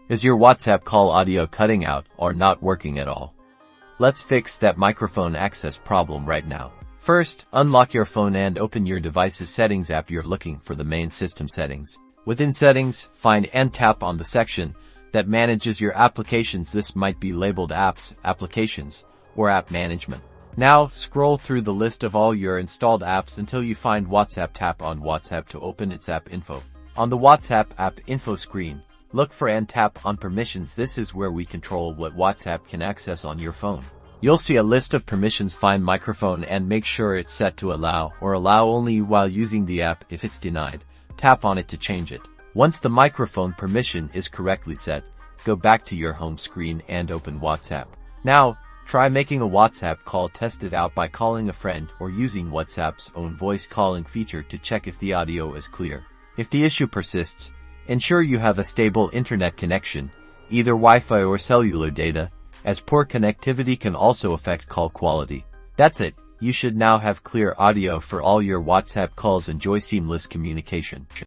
Is your WhatsApp call audio cutting out or not working at all? Let's fix that microphone access problem right now. First, unlock your phone and open your device's settings app. You're looking for the main system settings. Within settings, find and tap on the section that manages your applications. This might be labeled apps, applications, or app management. Now, scroll through the list of all your installed apps until you find WhatsApp. Tap on WhatsApp to open its app info. On the WhatsApp app info screen, look for and tap on permissions. This is where we control what WhatsApp can access on your phone. You'll see a list of permissions. Find microphone and make sure it's set to allow or allow only while using the app. If it's denied, tap on it to change it. Once the microphone permission is correctly set, go back to your home screen and open WhatsApp. Now, try making a WhatsApp call. Test it out by calling a friend or using WhatsApp's own voice calling feature to check if the audio is clear. If the issue persists, ensure you have a stable internet connection, either Wi-Fi or cellular data, as poor connectivity can also affect call quality. That's it. You should now have clear audio for all your WhatsApp calls. Enjoy seamless communication.